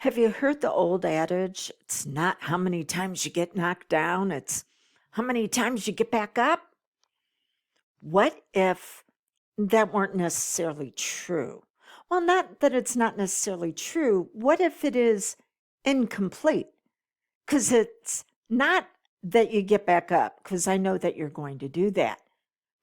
Have you heard the old adage? It's not how many times you get knocked down, it's how many times you get back up? What if that weren't necessarily true? Well, not that it's not necessarily true. What if it is incomplete? Because it's not that you get back up, because I know that you're going to do that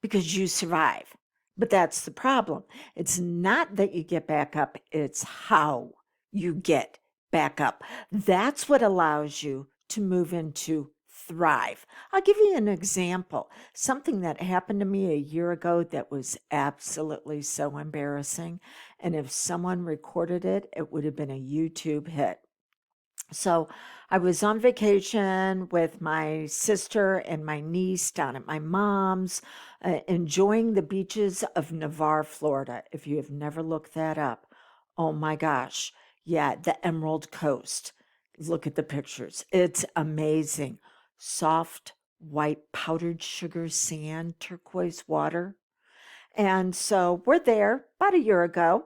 because you survive. But that's the problem. It's not that you get back up, it's how you get back up. That's what allows you to move into thrive. I'll give you an example. Something that happened to me a year ago that was absolutely so embarrassing. And if someone recorded it, it would have been a YouTube hit. So I was on vacation with my sister and my niece down at my mom's, enjoying the beaches of Navarre, Florida. If you have never looked that up, oh my gosh. Yeah, the Emerald Coast. Look at the pictures. It's amazing. Soft, white, powdered sugar sand, turquoise water. And so we're there about a year ago,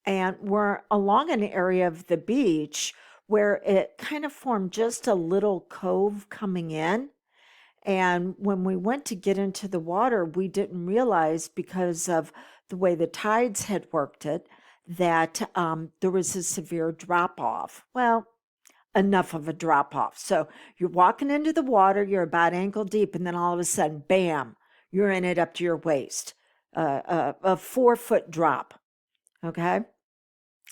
and we're along an area of the beach where it kind of formed just a little cove coming in. And when we went to get into the water, we didn't realize, because of the way the tides had worked it, that there was a severe drop off. Well, enough of a drop off. So you're walking into the water, you're about ankle deep, and then all of a sudden, bam, you're in it up to your waist. A 4-foot drop. Okay.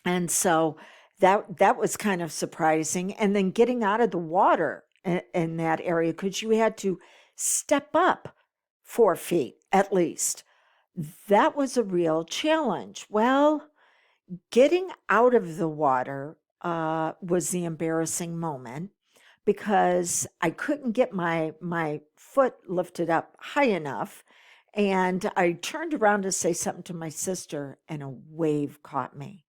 And so that was kind of surprising. And then getting out of the water in that area, because you had to step up 4 feet at least. That was a real challenge. Well, getting out of the water was the embarrassing moment, because I couldn't get my foot lifted up high enough. And I turned around to say something to my sister, and a wave caught me.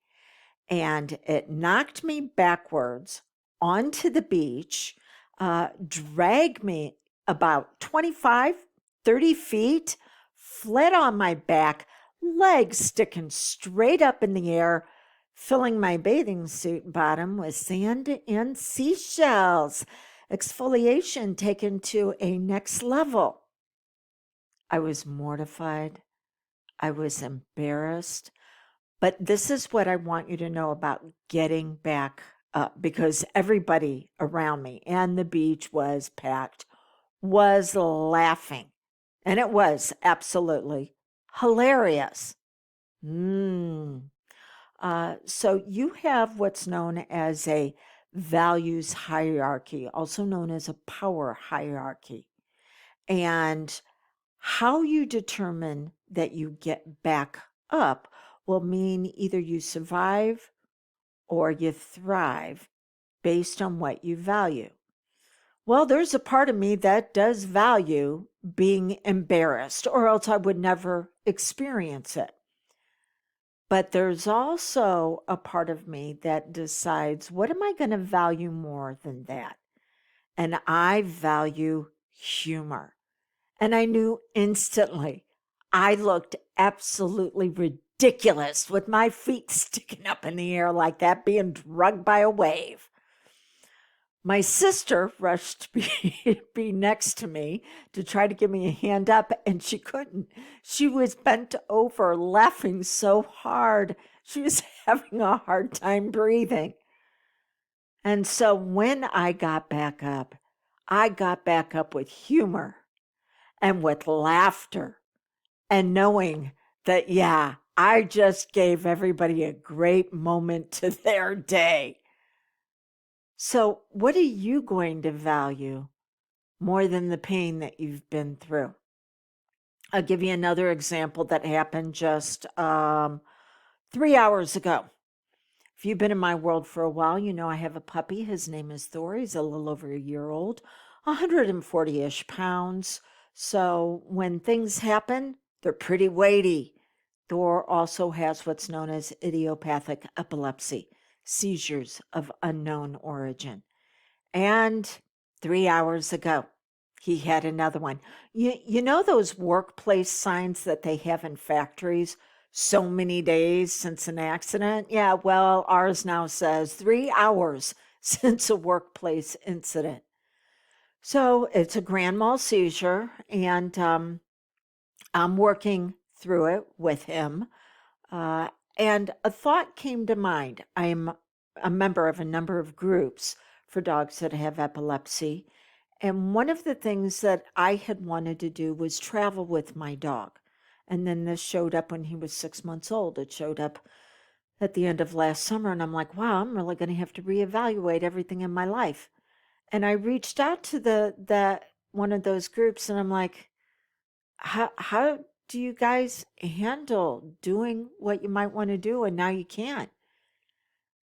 And it knocked me backwards onto the beach, dragged me about 25, 30 feet, flat on my back, legs sticking straight up in the air, filling my bathing suit bottom with sand and seashells. Exfoliation taken to a next level. I was mortified. I was embarrassed. But this is what I want you to know about getting back up, because everybody around me, and the beach was packed, was laughing. And it was absolutely hilarious. So you have what's known as a values hierarchy, also known as a power hierarchy. And how you determine that you get back up will mean either you survive or you thrive based on what you value. Well, there's a part of me that does value being embarrassed, or else I would never experience it. But there's also a part of me that decides, what am I going to value more than that? And I value humor. And I knew instantly I looked absolutely ridiculous with my feet sticking up in the air like that, being drugged by a wave. My sister rushed to be next to me to try to give me a hand up, and she couldn't. She was bent over, laughing so hard. She was having a hard time breathing. And so when I got back up with humor and with laughter, and knowing that, yeah, I just gave everybody a great moment to their day. So, what are you going to value more than the pain that you've been through? I'll give you another example that happened just 3 hours ago. If you've been in my world for a while, you know I have a puppy. His name is Thor. He's a little over a year old, 140-ish pounds. So when things happen, they're pretty weighty. Thor also has what's known as idiopathic epilepsy, seizures of unknown origin. And 3 hours ago, he had another one. You know those workplace signs that they have in factories? so many days since an accident. Yeah, well, ours now says 3 hours since a workplace incident. So it's a grand mal seizure, and I'm working through it with him. Uh, and a thought came to mind. I'm a member of a number of groups for dogs that have epilepsy. And one of the things that I had wanted to do was travel with my dog. And then this showed up when he was 6 months old. It showed up at the end of last summer. And I'm like, wow, I'm really going to have to reevaluate everything in my life. And I reached out to that one of those groups, and I'm like, how do you guys handle doing what you might want to do and now you can't?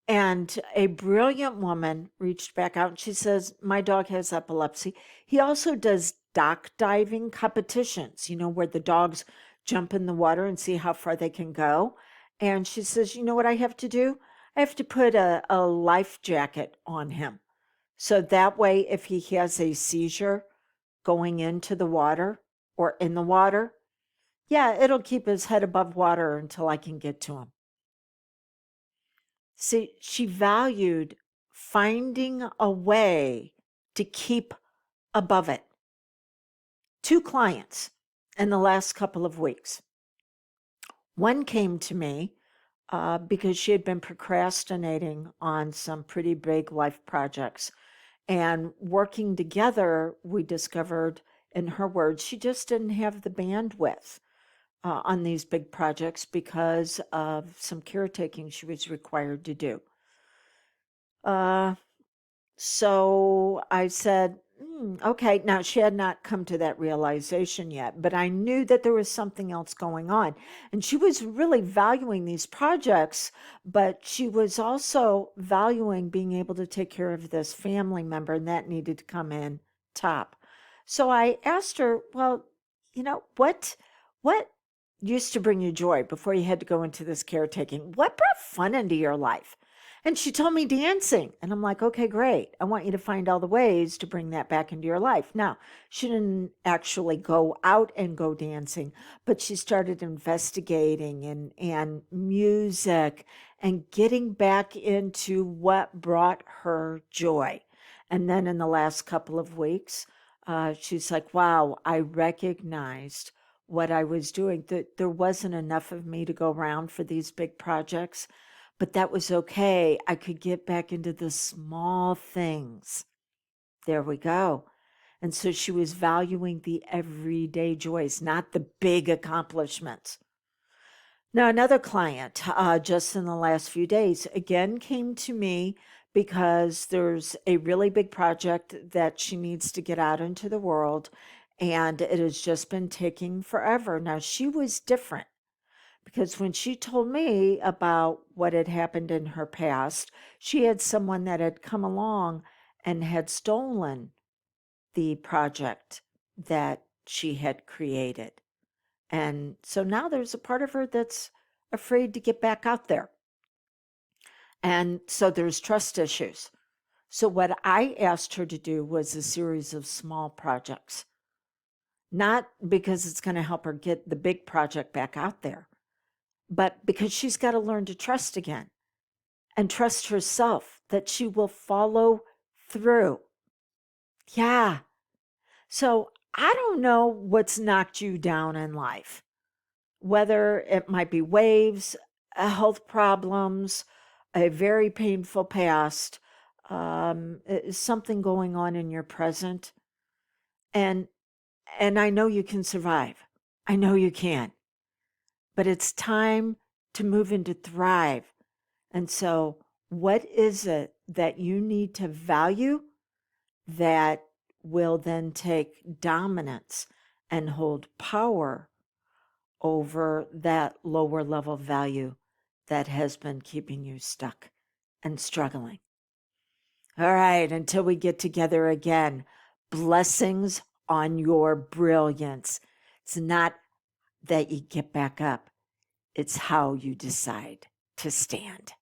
And a brilliant woman reached back out and she says, my dog has epilepsy. He also does dock diving competitions, where the dogs jump in the water and see how far they can go. And she says, you know what I have to do? I have to put a life jacket on him. So that way, if he has a seizure going into the water or in the water, yeah, it'll keep his head above water until I can get to him. See, she valued finding a way to keep above it. 2 clients in the last couple of weeks. One came to me because she had been procrastinating on some pretty big life projects. And working together, we discovered, in her words, she just didn't have the bandwidth on these big projects because of some caretaking she was required to do. So I said, okay. Now, she had not come to that realization yet, but I knew that there was something else going on. And she was really valuing these projects, but she was also valuing being able to take care of this family member, and that needed to come in top. So I asked her, well, what used to bring you joy before you had to go into this caretaking? What brought fun into your life? And she told me dancing. And I'm like, okay, great. I want you to find all the ways to bring that back into your life. Now, she didn't actually go out and go dancing, but she started investigating and music and getting back into what brought her joy. And then in the last couple of weeks, she's like, wow, I recognized what I was doing, that there wasn't enough of me to go around for these big projects. But that was okay. I could get back into the small things. There we go. And so she was valuing the everyday joys, not the big accomplishments. Now, another client, just in the last few days, again came to me because there's a really big project that she needs to get out into the world, and it has just been taking forever. Now, she was different, because when she told me about what had happened in her past, she had someone that had come along and had stolen the project that she had created. And so now there's a part of her that's afraid to get back out there. And so there's trust issues. So what I asked her to do was a series of small projects, not because it's going to help her get the big project back out there, but because she's got to learn to trust again and trust herself that she will follow through. Yeah. So I don't know what's knocked you down in life, whether it might be waves, health problems, a very painful past, something going on in your present. And I know you can survive. I know you can. But it's time to move into thrive. And so, what is it that you need to value that will then take dominance and hold power over that lower level value that has been keeping you stuck and struggling? All right, until we get together again, blessings on your brilliance. It's not that you get back up, it's how you decide to stand.